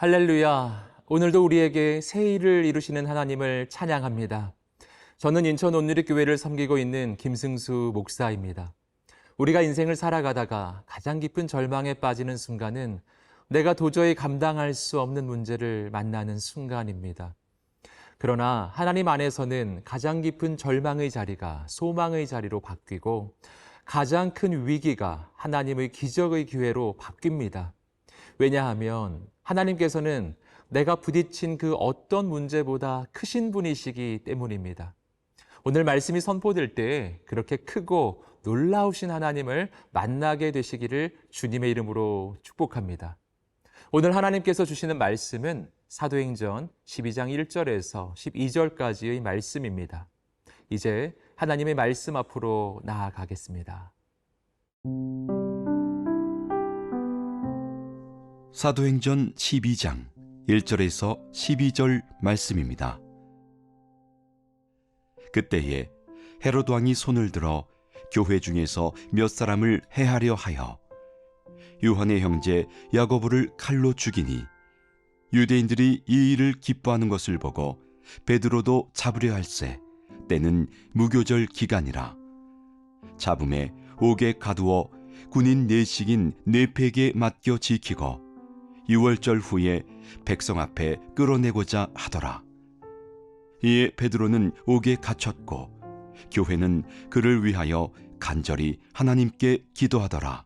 할렐루야. 오늘도 우리에게 새 일을 이루시는 하나님을 찬양합니다. 저는 인천 온누리교회를 섬기고 있는 김승수 목사입니다. 우리가 인생을 살아가다가 가장 깊은 절망에 빠지는 순간은 내가 도저히 감당할 수 없는 문제를 만나는 순간입니다. 그러나 하나님 안에서는 가장 깊은 절망의 자리가 소망의 자리로 바뀌고 가장 큰 위기가 하나님의 기적의 기회로 바뀝니다. 왜냐하면 하나님께서는 내가 부딪힌 그 어떤 문제보다 크신 분이시기 때문입니다. 오늘 말씀이 선포될 때 그렇게 크고 놀라우신 하나님을 만나게 되시기를 주님의 이름으로 축복합니다. 오늘 하나님께서 주시는 말씀은 사도행전 12장 1절에서 12절까지의 말씀입니다. 이제 하나님의 말씀 앞으로 나아가겠습니다. 사도행전 12장 1절에서 12절 말씀입니다. 그때에 헤롯 왕이 손을 들어 교회 중에서 몇 사람을 해하려 하여 요한의 형제 야고보를 칼로 죽이니 유대인들이 이 일을 기뻐하는 것을 보고 베드로도 잡으려 할세 때는 무교절 기간이라. 잡음에 옥에 가두어 군인 내식인 네팩에 맡겨 지키고 유월절 후에 백성 앞에 끌어내고자 하더라. 이에 베드로는 옥에 갇혔고 교회는 그를 위하여 간절히 하나님께 기도하더라.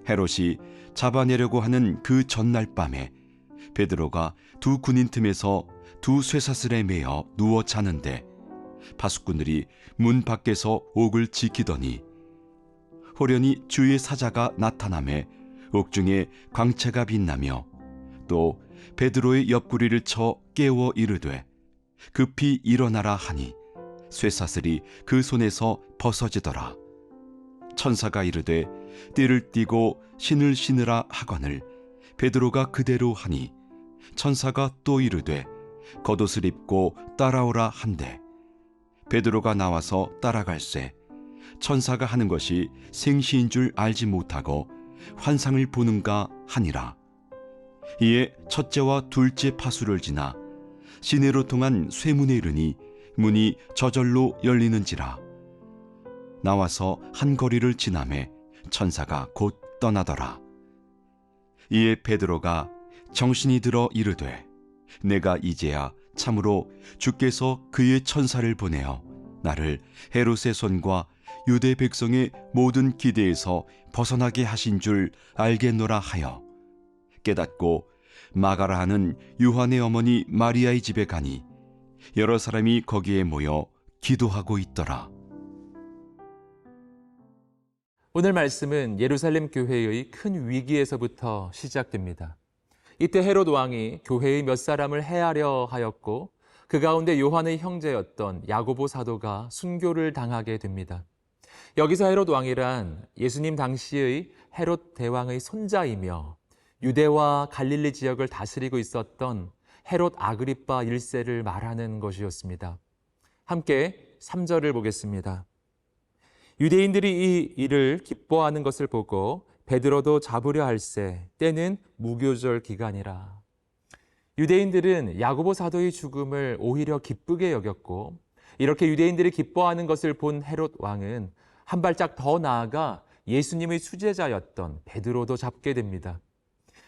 헤롯이 잡아내려고 하는 그 전날 밤에 베드로가 두 군인 틈에서 두 쇠사슬에 매어 누워 자는데 파수꾼들이 문 밖에서 옥을 지키더니 호련히 주의 사자가 나타나매 옥중에 광채가 빛나며 또 베드로의 옆구리를 쳐 깨워 이르되 급히 일어나라 하니 쇠사슬이 그 손에서 벗어지더라. 천사가 이르되 띠를 띠고 신을 신으라 하거늘 베드로가 그대로 하니 천사가 또 이르되 겉옷을 입고 따라오라 한대 베드로가 나와서 따라갈새 천사가 하는 것이 생시인 줄 알지 못하고 환상을 보는가 하니라. 이에 첫째와 둘째 파수를 지나 시내로 통한 쇠문에 이르니 문이 저절로 열리는지라. 나와서 한 거리를 지나매 천사가 곧 떠나더라. 이에 베드로가 정신이 들어 이르되 내가 이제야 참으로 주께서 그의 천사를 보내어 나를 헤롯의 손과 유대 백성의 모든 기대에서 벗어나게 하신 줄 알겠노라 하여 깨닫고 마가라 하는 요한의 어머니 마리아의 집에 가니 여러 사람이 거기에 모여 기도하고 있더라. 오늘 말씀은 예루살렘 교회의 큰 위기에서부터 시작됩니다. 이때 헤롯 왕이 교회의 몇 사람을 해하려 하였고 그 가운데 요한의 형제였던 야고보 사도가 순교를 당하게 됩니다. 여기서 헤롯 왕이란 예수님 당시의 헤롯 대왕의 손자이며 유대와 갈릴리 지역을 다스리고 있었던 헤롯 아그리파 1세를 말하는 것이었습니다. 함께 3절을 보겠습니다. 유대인들이 이 일을 기뻐하는 것을 보고 베드로도 잡으려 할새 때는 무교절 기간이라. 유대인들은 야고보 사도의 죽음을 오히려 기쁘게 여겼고 이렇게 유대인들이 기뻐하는 것을 본 헤롯 왕은 한 발짝 더 나아가 예수님의 수제자였던 베드로도 잡게 됩니다.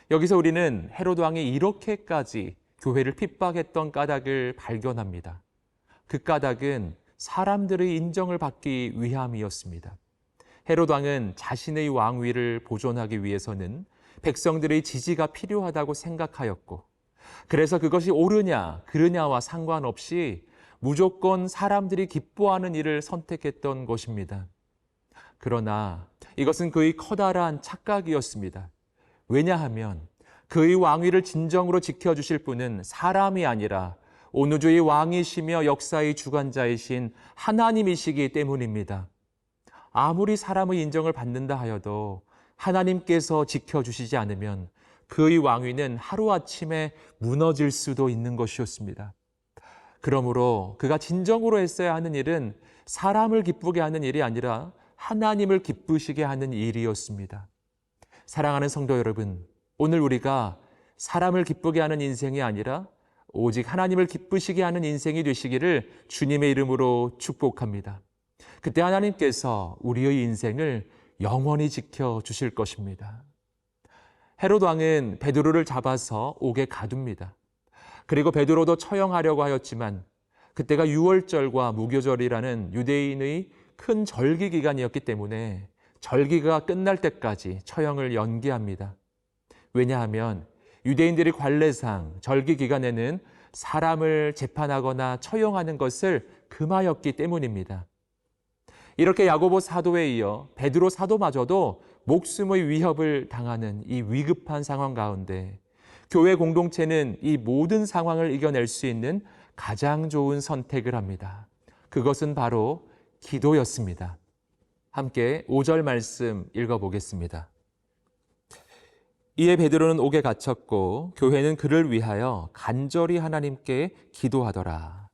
여기서 우리는 헤롯 왕이 이렇게까지 교회를 핍박했던 까닭을 발견합니다. 그 까닭은 사람들의 인정을 받기 위함이었습니다. 헤롯 왕은 자신의 왕위를 보존하기 위해서는 백성들의 지지가 필요하다고 생각하였고 그래서 그것이 옳으냐 그르냐와 상관없이 무조건 사람들이 기뻐하는 일을 선택했던 것입니다. 그러나 이것은 그의 커다란 착각이었습니다. 왜냐하면 그의 왕위를 진정으로 지켜주실 분은 사람이 아니라 온 우주의 왕이시며 역사의 주관자이신 하나님이시기 때문입니다. 아무리 사람의 인정을 받는다 하여도 하나님께서 지켜주시지 않으면 그의 왕위는 하루아침에 무너질 수도 있는 것이었습니다. 그러므로 그가 진정으로 했어야 하는 일은 사람을 기쁘게 하는 일이 아니라 하나님을 기쁘시게 하는 일이었습니다. 사랑하는 성도 여러분, 오늘 우리가 사람을 기쁘게 하는 인생이 아니라 오직 하나님을 기쁘시게 하는 인생이 되시기를 주님의 이름으로 축복합니다. 그때 하나님께서 우리의 인생을 영원히 지켜주실 것입니다. 헤롯 왕은 베드로를 잡아서 옥에 가둡니다. 그리고 베드로도 처형하려고 하였지만 그때가 유월절과 무교절이라는 유대인의 큰 절기 기간이었기 때문에 절기가 끝날 때까지 처형을 연기합니다. 왜냐하면 유대인들이 관례상 절기 기간에는 사람을 재판하거나 처형하는 것을 금하였기 때문입니다. 이렇게 야고보 사도에 이어 베드로 사도마저도 목숨의 위협을 당하는 이 위급한 상황 가운데 교회 공동체는 이 모든 상황을 이겨낼 수 있는 가장 좋은 선택을 합니다. 그것은 바로 기도였습니다. 함께 5절 말씀 읽어보겠습니다. 이에 베드로는 옥에 갇혔고 교회는 그를 위하여 간절히 하나님께 기도하더라.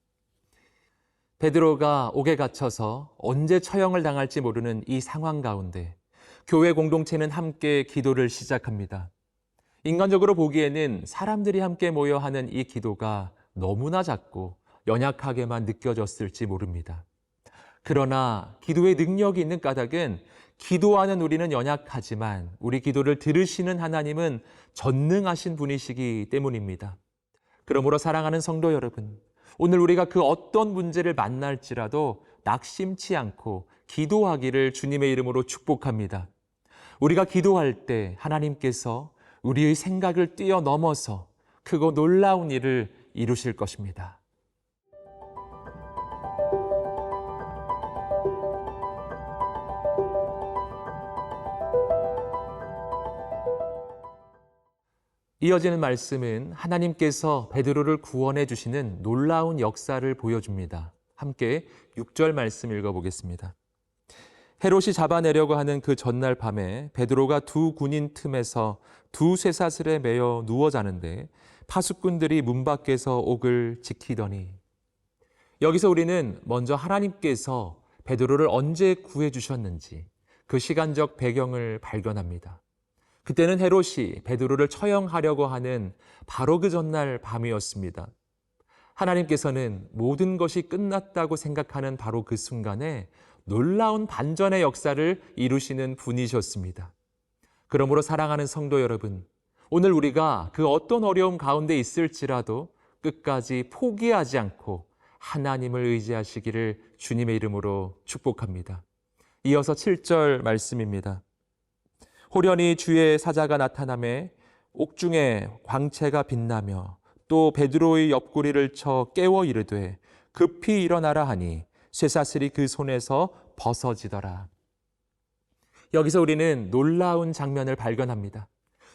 베드로가 옥에 갇혀서 언제 처형을 당할지 모르는 이 상황 가운데 교회 공동체는 함께 기도를 시작합니다. 인간적으로 보기에는 사람들이 함께 모여 하는 이 기도가 너무나 작고 연약하게만 느껴졌을지 모릅니다. 그러나 기도의 능력이 있는 까닭은 기도하는 우리는 연약하지만 우리 기도를 들으시는 하나님은 전능하신 분이시기 때문입니다. 그러므로 사랑하는 성도 여러분, 오늘 우리가 그 어떤 문제를 만날지라도 낙심치 않고 기도하기를 주님의 이름으로 축복합니다. 우리가 기도할 때 하나님께서 우리의 생각을 뛰어넘어서 크고 놀라운 일을 이루실 것입니다. 이어지는 말씀은 하나님께서 베드로를 구원해 주시는 놀라운 역사를 보여줍니다. 함께 6절 말씀 읽어보겠습니다. 헤롯이 잡아내려고 하는 그 전날 밤에 베드로가 두 군인 틈에서 두 쇠사슬에 매여 누워 자는데 파수꾼들이 문 밖에서 옥을 지키더니. 여기서 우리는 먼저 하나님께서 베드로를 언제 구해 주셨는지 그 시간적 배경을 발견합니다. 그때는 헤롯이 베드로를 처형하려고 하는 바로 그 전날 밤이었습니다. 하나님께서는 모든 것이 끝났다고 생각하는 바로 그 순간에 놀라운 반전의 역사를 이루시는 분이셨습니다. 그러므로 사랑하는 성도 여러분, 오늘 우리가 그 어떤 어려움 가운데 있을지라도 끝까지 포기하지 않고 하나님을 의지하시기를 주님의 이름으로 축복합니다. 이어서 7절 말씀입니다. 호련히 주의 사자가 나타나매 옥중에 광채가 빛나며 또 베드로의 옆구리를 쳐 깨워 이르되 급히 일어나라 하니 쇠사슬이 그 손에서 벗어지더라. 여기서 우리는 놀라운 장면을 발견합니다.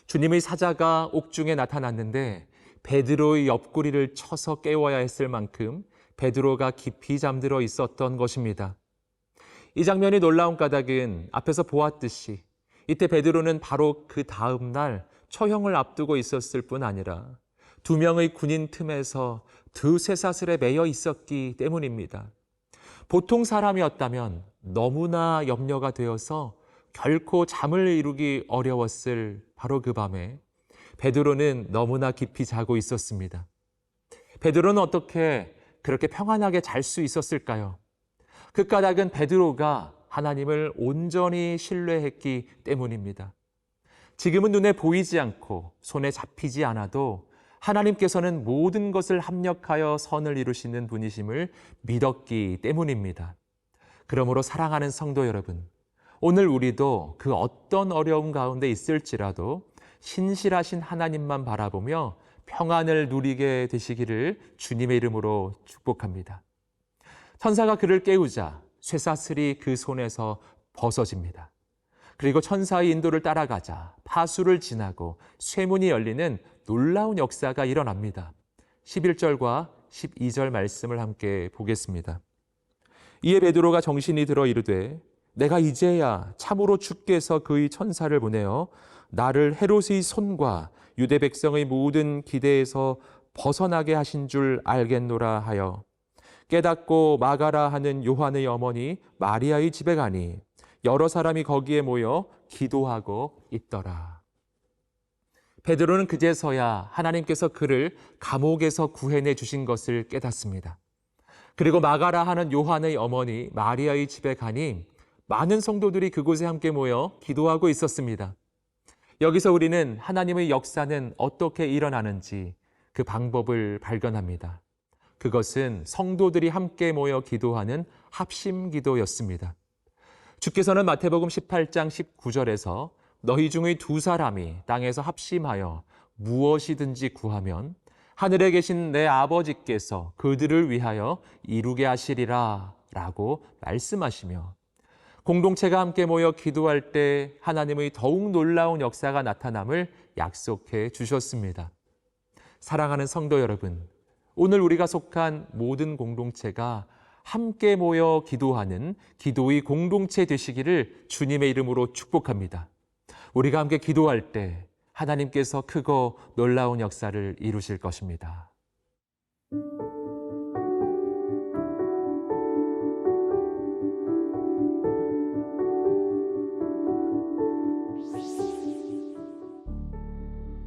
주님의 사자가 옥중에 나타났는데 베드로의 옆구리를 쳐서 깨워야 했을 만큼 베드로가 깊이 잠들어 있었던 것입니다. 이 장면이 놀라운 까닭은 앞에서 보았듯이 이때 베드로는 바로 그 다음 날 처형을 앞두고 있었을 뿐 아니라 두 명의 군인 틈에서 두 쇠사슬에 매여 있었기 때문입니다. 보통 사람이었다면 너무나 염려가 되어서 결코 잠을 이루기 어려웠을 바로 그 밤에 베드로는 너무나 깊이 자고 있었습니다. 베드로는 어떻게 그렇게 평안하게 잘 수 있었을까요? 그 까닭은 베드로가 하나님을 온전히 신뢰했기 때문입니다. 지금은 눈에 보이지 않고 손에 잡히지 않아도 하나님께서는 모든 것을 합력하여 선을 이루시는 분이심을 믿었기 때문입니다. 그러므로 사랑하는 성도 여러분, 오늘 우리도 그 어떤 어려움 가운데 있을지라도 신실하신 하나님만 바라보며 평안을 누리게 되시기를 주님의 이름으로 축복합니다. 천사가 그를 깨우자 쇠사슬이 그 손에서 벗어집니다. 그리고 천사의 인도를 따라가자 파수를 지나고 쇠문이 열리는 놀라운 역사가 일어납니다. 11절과 12절 말씀을 함께 보겠습니다. 이에 베드로가 정신이 들어 이르되 내가 이제야 참으로 주께서 그의 천사를 보내어 나를 헤롯의 손과 유대 백성의 모든 기대에서 벗어나게 하신 줄 알겠노라 하여 깨닫고 마가라 하는 요한의 어머니 마리아의 집에 가니 여러 사람이 거기에 모여 기도하고 있더라. 베드로는 그제서야 하나님께서 그를 감옥에서 구해내 주신 것을 깨닫습니다. 그리고 마가라 하는 요한의 어머니 마리아의 집에 가니 많은 성도들이 그곳에 함께 모여 기도하고 있었습니다. 여기서 우리는 하나님의 역사는 어떻게 일어나는지 그 방법을 발견합니다. 그것은 성도들이 함께 모여 기도하는 합심 기도였습니다. 주께서는 마태복음 18장 19절에서 너희 중의 두 사람이 땅에서 합심하여 무엇이든지 구하면 하늘에 계신 내 아버지께서 그들을 위하여 이루게 하시리라 라고 말씀하시며 공동체가 함께 모여 기도할 때 하나님의 더욱 놀라운 역사가 나타남을 약속해 주셨습니다. 사랑하는 성도 여러분, 오늘 우리가 속한 모든 공동체가 함께 모여 기도하는 기도의 공동체 되시기를 주님의 이름으로 축복합니다. 우리가 함께 기도할 때 하나님께서 크고 놀라운 역사를 이루실 것입니다.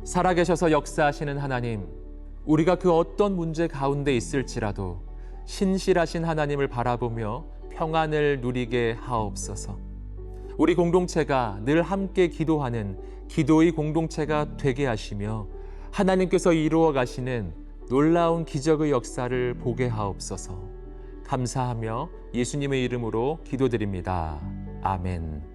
살아계셔서 역사하시는 하나님, 우리가 그 어떤 문제 가운데 있을지라도 신실하신 하나님을 바라보며 평안을 누리게 하옵소서. 우리 공동체가 늘 함께 기도하는 기도의 공동체가 되게 하시며 하나님께서 이루어 가시는 놀라운 기적의 역사를 보게 하옵소서. 감사하며 예수님의 이름으로 기도드립니다. 아멘.